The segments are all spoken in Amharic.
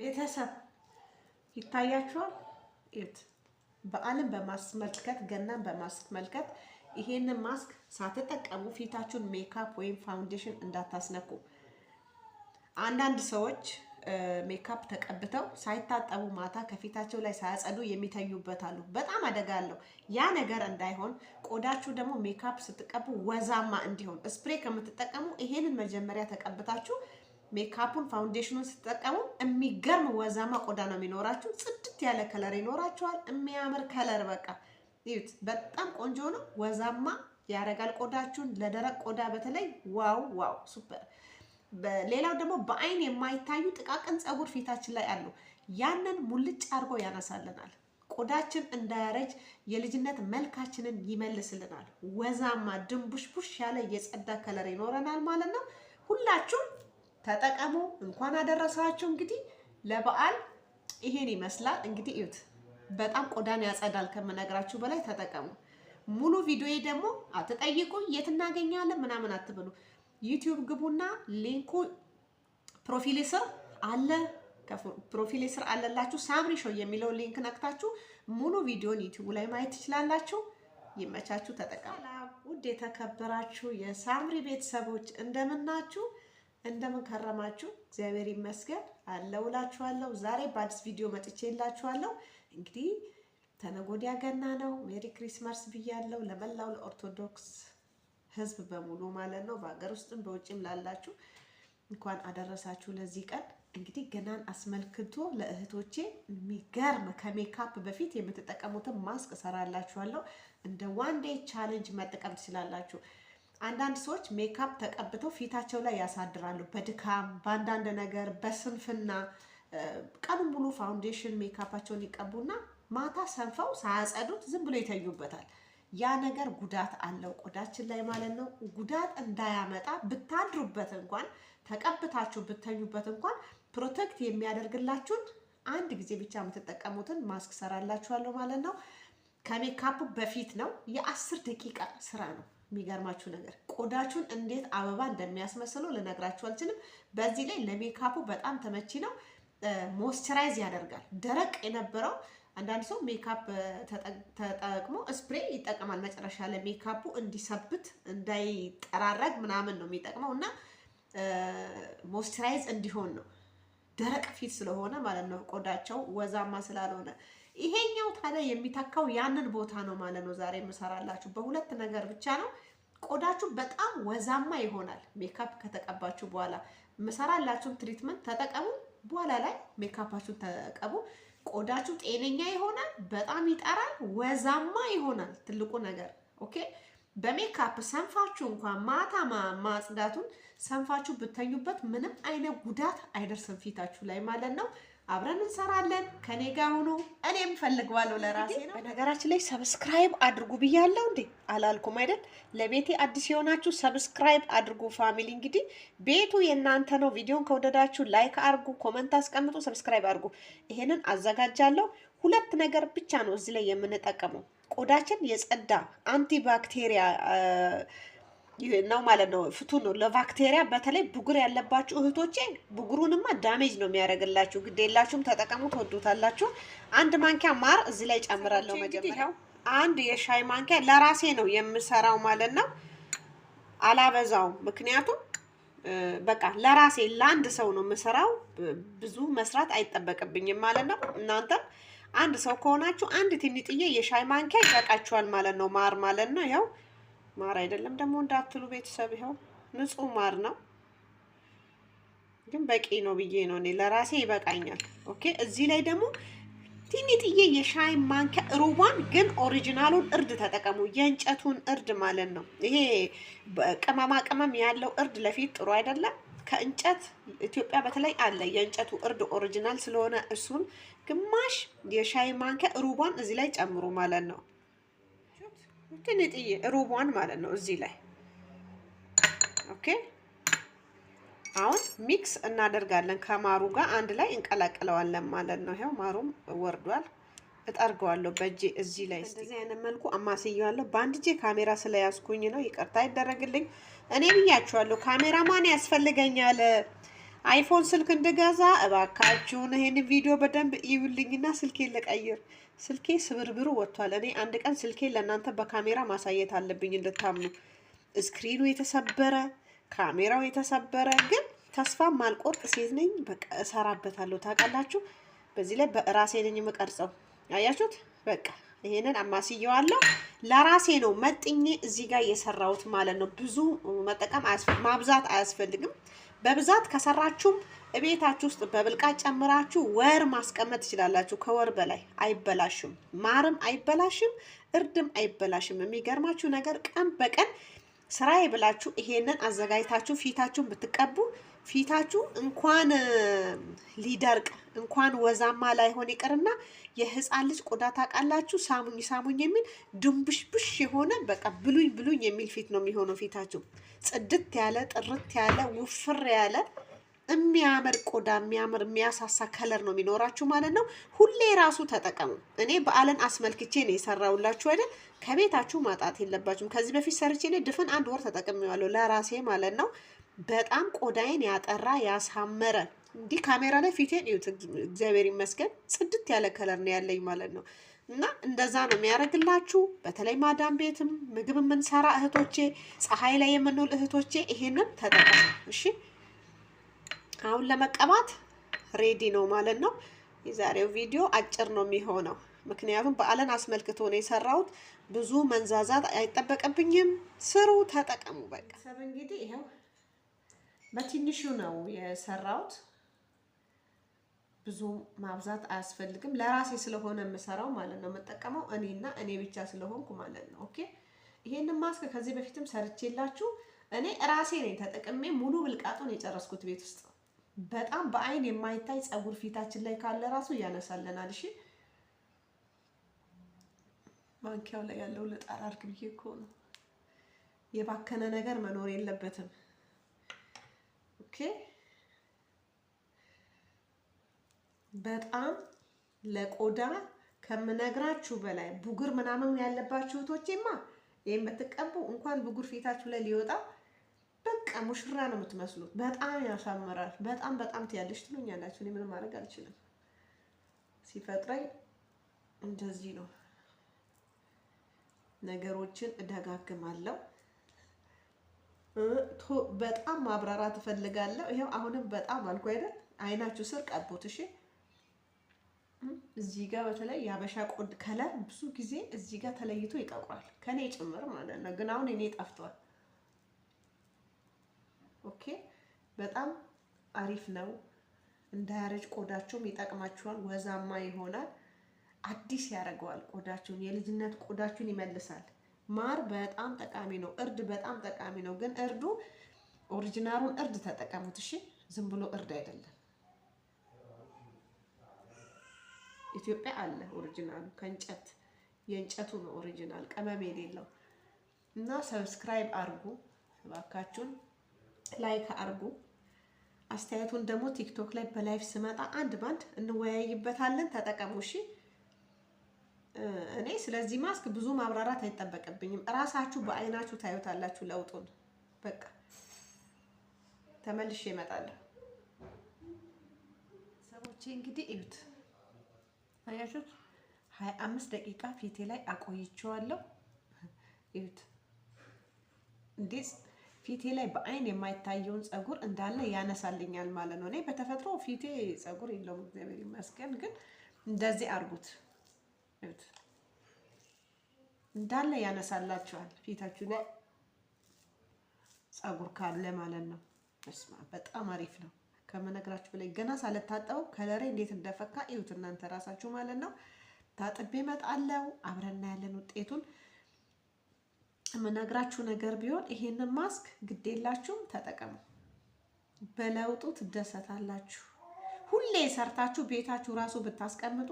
ቤተሰብ ይታያችኋል። እት በዓልን በማስመልከት ገናን በማስመልከት ይሄንን ማስክ ሳትጠቀሙ ፊታችሁን ሜካፕ ወይም ፋውንዴሽን እንዳታስነኩ። አንዳንድ ሰዎች ሜካፕ ተቀብተው ሳይታጠቡ ማታ ከፊታቸው ላይ ሳያጸዱ የሚተኙበት አሉ። በጣም አደጋ አለው። ያ ነገር እንዳይሆን ቆዳችሁ ደግሞ ሜካፕ ስትቀቡ ወዛማ እንዲሆን ስፕሬ ከምትጠቀሙ ይሄንን መጀመሪያ ተቀብታችሁ ሜካፑን ፋውንዴሽኑን ስትጠቀሙ የሚገርም ወዛማ ቆዳ ነው የሚኖራችሁ። ጽድት ያለ ከለር ይኖራችኋል። የሚያምር ከለር በቃ ይዩት። በጣም ቆንጆ ነው። ወዛማ ያረጋል ቆዳችሁን። ለደረቅ ቆዳ በተለይ ዋው ዋው ሱፐር። ሌላው ደግሞ በአይን የማይታዩ ጥቃቅን ፀጉር ፊታችን ላይ አሉ። ያንን ሙልጭ አድርጎ ያነሳልናል። ቆዳችን እንዳያረጅ የልጅነት መልካችንን ይመልስልናል። ወዛማ ድንቡሽቡሽ ያለ የጸዳ ከለር ይኖረናል ማለት ነው። ሁላችሁም ተጠቀሙ። እንኳን አደረሳችሁ። እንግዲህ ለበዓል ይሄን ይመስላል። እንግዲህ እዩት። በጣም ቆዳን ያጸዳል ከምነግራችሁ በላይ ተጠቀሙ። ሙሉ ቪዲዮ ደግሞ አትጠይቁ የት እናገኛለን ምናምን አትብሉ። ዩቲዩብ ግቡና ሊንኩ ፕሮፊሌ ስር አለ። ፕሮፊሌ ስር አለላችሁ። ሳምሪ ሾው የሚለው ሊንክ ነክታችሁ ሙሉ ቪዲዮን ዩቲዩብ ላይ ማየት ትችላላችሁ። ይመቻችሁ፣ ተጠቀሙ። ውድ የተከበራችሁ የሳምሪ ቤተሰቦች እንደምናችሁ፣ እንደምን ከረማችሁ? እግዚአብሔር ይመስገን አለውላችኋለሁ። ዛሬ በአዲስ ቪዲዮ መጥቼላችኋለሁ። እንግዲህ ተነጎዲያ ገና ነው። ሜሪ ክሪስማስ ብያለሁ ለመላው ለኦርቶዶክስ ህዝብ በሙሉ ማለት ነው። በሀገር ውስጥም በውጭም ላላችሁ እንኳን አደረሳችሁ ለዚህ ቀን። እንግዲህ ገናን አስመልክቶ ለእህቶቼ የሚገርም ከሜካፕ በፊት የምትጠቀሙትን ማስክ እሰራላችኋለሁ። እንደ ዋን ዴይ ቻሌንጅ መጠቀም ትችላላችሁ። አንዳንድ ሰዎች ሜካፕ ተቀብተው ፊታቸው ላይ ያሳድራሉ። በድካም በአንዳንድ ነገር በስንፍና ቀኑን ሙሉ ፋውንዴሽን ሜካፓቸውን ይቀቡና ማታ ሰንፈው ሳያጸዱት ዝም ብሎ ይተኙበታል። ያ ነገር ጉዳት አለው ቆዳችን ላይ ማለት ነው። ጉዳት እንዳያመጣ ብታድሩበት እንኳን ተቀብታችሁ ብተኙበት እንኳን ፕሮቴክት የሚያደርግላችሁን አንድ ጊዜ ብቻ የምትጠቀሙትን ማስክ ሰራላችኋለሁ ማለት ነው። ከሜካፕ በፊት ነው። የ10 ደቂቃ ስራ ነው። የሚገርማችሁ ነገር ቆዳችሁን እንዴት አበባ እንደሚያስመስለው ልነግራችሁ አልችልም። በዚህ ላይ ለሜካፑ በጣም ተመቺ ነው። ሞይስቸራይዝ ያደርጋል። ደረቅ የነበረው አንዳንድ ሰው ሜካፕ ተጠቅሞ ስፕሬይ ይጠቀማል። መጨረሻ ላይ ሜካፑ እንዲሰብት እንዳይጠራረግ ምናምን ነው የሚጠቅመው እና ሞይስቸራይዝ እንዲሆን ነው። ደረቅ ፊት ስለሆነ ማለት ነው፣ ቆዳቸው ወዛማ ስላልሆነ። ይሄኛው ታዲያ የሚተካው ያንን ቦታ ነው ማለት ነው። ዛሬ የምሰራላችሁ በሁለት ነገር ብቻ ነው። ቆዳችሁ በጣም ወዛማ ይሆናል ሜካፕ ከተቀባችሁ በኋላ። የምሰራላችሁን ትሪትመንት ተጠቀሙ። በኋላ ላይ ሜካፓችሁን ተቀቡ። ቆዳችሁ ጤነኛ ይሆናል። በጣም ይጠራል፣ ወዛማ ይሆናል። ትልቁ ነገር ኦኬ። በሜካፕ ሰንፋችሁ እንኳን ማታ ማጽዳቱን ሰንፋችሁ ብተኙበት ምንም አይነት ጉዳት አይደርስም ፊታችሁ ላይ ማለት ነው። አብረን እንሰራለን። ከኔ ጋር ሆኖ እኔም ፈልገዋለሁ ለራሴ ነው። በነገራችን ላይ ሰብስክራይብ አድርጉ ብያለሁ እንዴ አላልኩም አይደል? ለቤቴ አዲስ የሆናችሁ ሰብስክራይብ አድርጉ ፋሚሊ። እንግዲህ ቤቱ የእናንተ ነው። ቪዲዮን ከወደዳችሁ ላይክ አድርጉ፣ ኮመንት አስቀምጡ፣ ሰብስክራይብ አድርጉ። ይሄንን አዘጋጃለሁ። ሁለት ነገር ብቻ ነው እዚህ ላይ የምንጠቀመው። ቆዳችን የጸዳ አንቲባክቴሪያ ነው ማለት ነው። ፍቱን ነው ለባክቴሪያ። በተለይ ብጉር ያለባችሁ እህቶቼ ብጉሩንማ ዳሜጅ ነው የሚያደርግላችሁ። ግዴላችሁም ተጠቀሙ፣ ትወዱታላችሁ። አንድ ማንኪያ ማር እዚህ ላይ ጨምራለሁ። መጀመሪያ አንድ የሻይ ማንኪያ ለራሴ ነው የምሰራው ማለት ነው። አላበዛውም፣ ምክንያቱም በቃ ለራሴ ለአንድ ሰው ነው የምሰራው። ብዙ መስራት አይጠበቅብኝም ማለት ነው። እናንተም አንድ ሰው ከሆናችሁ አንድ ትንጥዬ የሻይ ማንኪያ ይበቃችኋል ማለት ነው። ማር ማለት ነው። ይኸው ማር አይደለም ደግሞ እንዳትሉ ቤተሰብ፣ ይኸው ንጹህ ማር ነው፣ ግን በቂ ነው ብዬ ነው እኔ ለራሴ ይበቃኛል። ኦኬ። እዚህ ላይ ደግሞ ትንጥዬ የሻይ ማንኪያ ሩቧን፣ ግን ኦሪጂናሉን እርድ ተጠቀሙ፣ የእንጨቱን እርድ ማለት ነው። ይሄ ቅመማ ቅመም ያለው እርድ ለፊት ጥሩ አይደለም። ከእንጨት ኢትዮጵያ በተለይ አለ የእንጨቱ እርድ ኦሪጂናል ስለሆነ እሱን ግማሽ የሻይ ማንኪያ ሩቧን እዚህ ላይ ጨምሩ ማለት ነው። ትንጥዬ ሩቧን ማለት ነው እዚህ ላይ ኦኬ። አሁን ሚክስ እናደርጋለን ከማሩ ጋር አንድ ላይ እንቀላቅለዋለን ማለት ነው። ይሄው ማሩም ወርዷል። እጠርገዋለሁ በእጄ እዚህ ላይ እንደዚህ አይነት መልኩ አማስየዋለሁ። በአንድ እጄ ካሜራ ስለያዝኩኝ ነው፣ ይቅርታ ይደረግልኝ። እኔ ብያችኋለሁ ካሜራማን ያስፈልገኛል አይፎን ስልክ እንድገዛ እባካችሁን ይሄን ቪዲዮ በደንብ ይዩልኝና ስልኬን ልቀይር። ስልኬ ስብርብሩ ወጥቷል። እኔ አንድ ቀን ስልኬን ለእናንተ በካሜራ ማሳየት አለብኝ እንድታምኑ። ስክሪኑ የተሰበረ ካሜራው የተሰበረ ግን ተስፋ ማልቆርጥ ሴት ነኝ። በቃ እሰራበታለሁ። ታውቃላችሁ። በዚህ ላይ በራሴ ነኝ የምቀርጸው። አያችሁት? በቃ ይሄንን አማስየዋለሁ። ለራሴ ነው መጥኜ እዚህ ጋር እየሰራሁት ማለት ነው። ብዙ መጠቀም ማብዛት አያስፈልግም። በብዛት ከሰራችሁም እቤታችሁ ውስጥ በብልቃት ጨምራችሁ ወር ማስቀመጥ ትችላላችሁ። ከወር በላይ አይበላሽም። ማርም አይበላሽም፣ እርድም አይበላሽም። የሚገርማችሁ ነገር ቀን በቀን ስራዬ ብላችሁ ይሄንን አዘጋጅታችሁ ፊታችሁን ብትቀቡ ፊታችሁ እንኳን ሊደርቅ እንኳን ወዛማ ላይሆን ይቅርና የህፃን ልጅ ቆዳ ታውቃላችሁ፣ ሳሙኝ ሳሙኝ የሚል ድንብሽብሽ የሆነ በቃ ብሉኝ ብሉኝ የሚል ፊት ነው የሚሆነው። ፊታችሁ ጽድት ያለ ጥርት ያለ ውፍር ያለ የሚያምር ቆዳ የሚያምር የሚያሳሳ ከለር ነው የሚኖራችሁ ማለት ነው። ሁሌ ራሱ ተጠቀሙ። እኔ በዓልን አስመልክቼ ነው የሰራውላችሁ አይደል? ከቤታችሁ ማጣት የለባችሁም። ከዚህ በፊት ሰርቼ እኔ ድፍን 1 ወር ተጠቅሜዋለሁ ለራሴ ማለት ነው። በጣም ቆዳዬን ያጠራ ያሳመረ። እንዲህ ካሜራ ላይ ፊቴን እዩት፣ እግዚአብሔር ይመስገን ጽድት ያለ ከለር ነው ያለኝ ማለት ነው። እና እንደዛ ነው የሚያደርግላችሁ። በተለይ ማዳም ቤትም ምግብ የምንሰራ እህቶቼ፣ ፀሐይ ላይ የምንውል እህቶቼ ይሄንን ተጠቀሙ እሺ። አሁን ለመቀባት ሬዲ ነው ማለት ነው። የዛሬው ቪዲዮ አጭር ነው የሚሆነው ምክንያቱም በዓልን አስመልክቶ ነው የሰራሁት። ብዙ መንዛዛት አይጠበቅብኝም። ስሩ፣ ተጠቀሙ። በቃ ሰብ እንግዲህ ይሄው በትንሹ ነው የሰራሁት። ብዙ ማብዛት አያስፈልግም። ለራሴ ስለሆነ የምሰራው ማለት ነው የምጠቀመው እኔና እኔ ብቻ ስለሆንኩ ማለት ነው። ኦኬ ይሄንን ማስክ ከዚህ በፊትም ሰርቼላችሁ እኔ ራሴ ነኝ ተጠቅሜ ሙሉ ብልቃጡን የጨረስኩት ቤት ውስጥ። በጣም በአይን የማይታይ ፀጉር ፊታችን ላይ ካለ ራሱ ያነሳልናል። እሺ ማንኪያው ላይ ያለው ልጣር አድርግ ብዬ እኮ ነው። የባከነ ነገር መኖር የለበትም። ኦኬ በጣም ለቆዳ ከምነግራችሁ በላይ ቡግር ምናምን ያለባችሁ እህቶቼማ ይሄን ብትቀቡ እንኳን ቡግር ፊታችሁ ላይ ሊወጣ በቃ ሙሽራ ነው የምትመስሉት። በጣም ያሳምራል። በጣም ትያለሽ ትሉኛላችሁ። እኔ ምንም ማድረግ አልችልም። ሲፈጥረኝ እንደዚህ ነው። ነገሮችን እደጋግማለሁ። በጣም ማብራራት እፈልጋለሁ። ይሄው አሁንም በጣም አልኩ አይደል? አይናችሁ ስር ቀቡት እሺ። እዚህ ጋር በተለይ ያበሻ ቆድ ከለር ብዙ ጊዜ እዚህ ጋር ተለይቶ ይጠቁራል ከኔ ጭምር ማለት ነው። ግን አሁን እኔ ጠፍቷል። ኦኬ በጣም አሪፍ ነው። እንዳያረጅ ቆዳችሁም ይጠቅማችኋል። ወዛማ ይሆናል። አዲስ ያደርገዋል ቆዳችሁን። የልጅነት ቆዳችሁን ይመልሳል። ማር በጣም ጠቃሚ ነው። እርድ በጣም ጠቃሚ ነው። ግን እርዱ ኦሪጂናሉን እርድ ተጠቀሙት እሺ። ዝም ብሎ እርድ አይደለም። ኢትዮጵያ አለ ኦሪጂናሉ ከእንጨት የእንጨቱ ነው ኦሪጂናል ቅመም የሌለው እና ሰብስክራይብ አርጉ እባካችሁን፣ ላይክ አርጉ። አስተያየቱን ደግሞ ቲክቶክ ላይ በላይቭ ስመጣ አንድ ባንድ እንወያይበታለን። ተጠቀሙ እሺ። እኔ ስለዚህ ማስክ ብዙ ማብራራት አይጠበቅብኝም። እራሳችሁ በአይናችሁ ታዩታላችሁ ለውጡን። በቃ ተመልሼ እመጣለሁ። ሰቦቼ እንግዲህ እዩት። አያችሁት? 25 ደቂቃ ፊቴ ላይ አቆይቼዋለሁ። እዩት እንዴት ፊቴ ላይ በአይን የማይታየውን ፀጉር እንዳለ ያነሳልኛል ማለት ነው። እኔ በተፈጥሮ ፊቴ ፀጉር የለውም እግዚአብሔር ይመስገን። ግን እንደዚህ አርጉት እዩት፣ እንዳለ ያነሳላችኋል ፊታችሁ ላይ ፀጉር ካለ ማለት ነው። እስማ በጣም አሪፍ ነው ከመነግራችሁ በላይ። ገና ሳልታጠበው ከለሬ እንዴት እንደፈካ እዩት እናንተ ራሳችሁ ማለት ነው። ታጥቤ እመጣለሁ። አብረን ያለን ውጤቱን የምነግራችሁ ነገር ቢሆን ይሄንን ማስክ ግዴላችሁም ተጠቀሙ። በለውጡ ትደሰታላችሁ። ሁሌ ሰርታችሁ ቤታችሁ ራሱ ብታስቀምጡ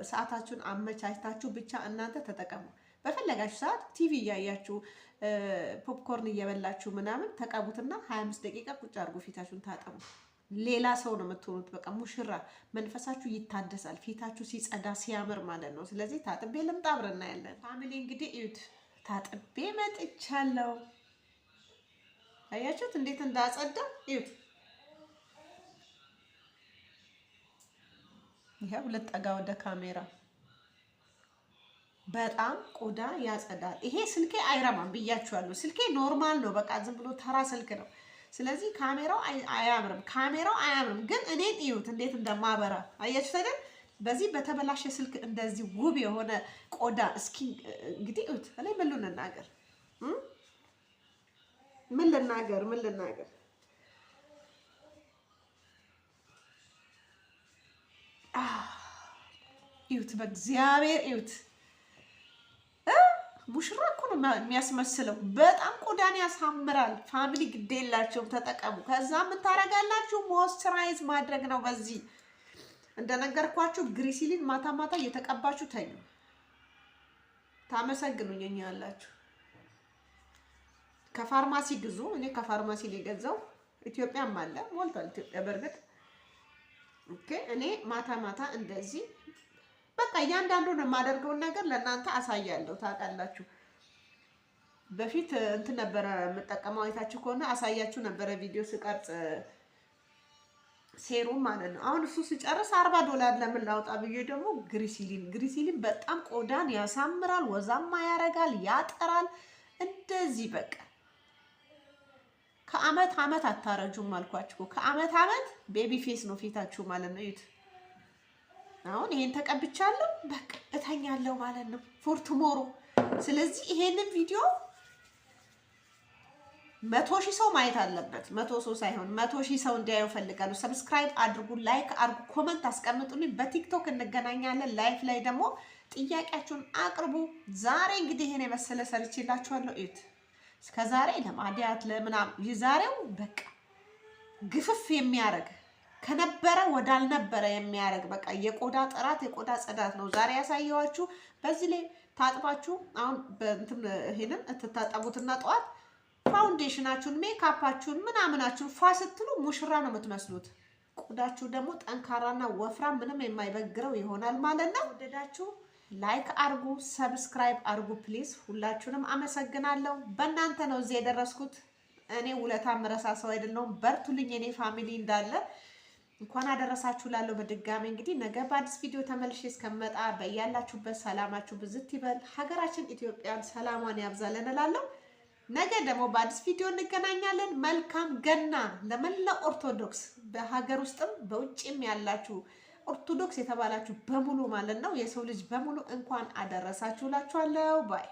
ሰዓታችሁን አመቻችታችሁ ብቻ እናንተ ተጠቀሙ። በፈለጋችሁ ሰዓት ቲቪ እያያችሁ ፖፕኮርን እየበላችሁ ምናምን ተቀቡትና 25 ደቂቃ ቁጭ አድርጉ። ፊታችሁን ታጠቡ። ሌላ ሰው ነው የምትሆኑት። በቃ ሙሽራ መንፈሳችሁ ይታደሳል። ፊታችሁ ሲጸዳ ሲያምር ማለት ነው። ስለዚህ ታጥቤ ልምጣ፣ አብረን እናያለን። ፋሚሊ እንግዲህ እዩት፣ ታጥቤ መጥቻለሁ። አያችሁት እንዴት እንዳጸዳ እዩት። ይሄው ልጠጋ ወደ ካሜራ በጣም ቆዳ ያጸዳል። ይሄ ስልኬ አይረማም ብያችኋለሁ። ስልኬ ኖርማል ነው፣ በቃ ዝም ብሎ ተራ ስልክ ነው። ስለዚህ ካሜራው አያምርም፣ ግን እኔን እዩት እንዴት እንደማበራ አያችሁ አይደል? በዚህ በተበላሸ ስልክ እንደዚህ ውብ የሆነ ቆዳ እስኪ እንግዲህ እዩት። እኔ ምን ልናገር እዩት፣ በእግዚአብሔር እዩት። ሙሽራ እኮ ነው የሚያስመስለው። በጣም ቆዳን ያሳምራል። ፋሚሊ ግድ የላቸውም፣ ተጠቀሙ። ከዛ ምን ታደርጋላችሁ? ሞይስቸራይዝ ማድረግ ነው። በዚህ እንደነገርኳችሁ ግሪሲሊን ማታ ማታ እየተቀባችሁ ተኙ። ታመሰግኑኝ ያላችሁ። ከፋርማሲ ግዙ። እኔ ከፋርማሲ ነው የገዛው። ኢትዮጵያም አለ ሞልቷል። ኢትዮጵያ በእርግጥ ኦኬ። እኔ ማታ ማታ እንደዚህ በቃ እያንዳንዱን የማደርገውን ነገር ለእናንተ አሳያለሁ። ታውቃላችሁ በፊት እንትን ነበረ የምጠቀመው፣ አይታችሁ ከሆነ አሳያችሁ ነበረ ቪዲዮ ስቀርጽ ሴሩም ማለት ነው። አሁን እሱ ሲጨርስ $40 ለምን ላውጣ ብዬ ደግሞ ግሪሲሊን በጣም ቆዳን ያሳምራል፣ ወዛማ ያረጋል፣ ያጠራል። እንደዚህ በቃ ከአመት አመት አታረጁም አልኳችሁ። ከአመት አመት ቤቢ ፌስ ነው ፊታችሁ ማለት ነው። እዩት። አሁን ይሄን ተቀብቻለሁ፣ በቃ እተኛለሁ ማለት ነው ፎር ቱሞሮ። ስለዚህ ይሄንን ቪዲዮ 100,000 ሰው ማየት አለበት። 100 ሰው ሳይሆን 100,000 ሰው እንዲያየው ፈልጋለሁ። ሰብስክራይብ አድርጉ፣ ላይክ አድርጉ፣ ኮመንት አስቀምጡልኝ። በቲክቶክ እንገናኛለን። ላይፍ ላይ ደግሞ ጥያቄያችሁን አቅርቡ። ዛሬ እንግዲህ ይሄን የመሰለ ሰርቼላችኋለሁ። እዩት። እስከዛሬ ለማዲያት ለምናምን የዛሬው በቃ ግፍፍ የሚያደርግ ከነበረ ወዳልነበረ የሚያደርግ በቃ የቆዳ ጥራት የቆዳ ጽዳት ነው ዛሬ ያሳየዋችሁ። በዚህ ላይ ታጥባችሁ አሁን በእንትን ይሄንን እትታጠቡትና ጠዋት ፋውንዴሽናችሁን ሜካፓችሁን ምናምናችሁን ፏ ስትሉ ሙሽራ ነው የምትመስሉት። ቆዳችሁ ደግሞ ጠንካራና ወፍራም ምንም የማይበግረው ይሆናል ማለት ነው። ወደዳችሁ ላይክ አርጉ፣ ሰብስክራይብ አርጉ ፕሊዝ። ሁላችሁንም አመሰግናለሁ። በእናንተ ነው እዚህ የደረስኩት። እኔ ውለታ ምረሳ ሰው አይደለሁም። በርቱልኝ የኔ ፋሚሊ እንዳለ እንኳን አደረሳችሁ ላለው በድጋሚ እንግዲህ ነገ በአዲስ ቪዲዮ ተመልሼ እስከመጣ በያላችሁበት ሰላማችሁ ብዝት ይበል። ሀገራችን ኢትዮጵያን ሰላሟን ያብዛልን እላለሁ። ነገ ደግሞ በአዲስ ቪዲዮ እንገናኛለን። መልካም ገና ለመላው ኦርቶዶክስ በሀገር ውስጥም በውጭም ያላችሁ ኦርቶዶክስ የተባላችሁ በሙሉ ማለት ነው፣ የሰው ልጅ በሙሉ እንኳን አደረሳችሁ እላችኋለሁ። ባይ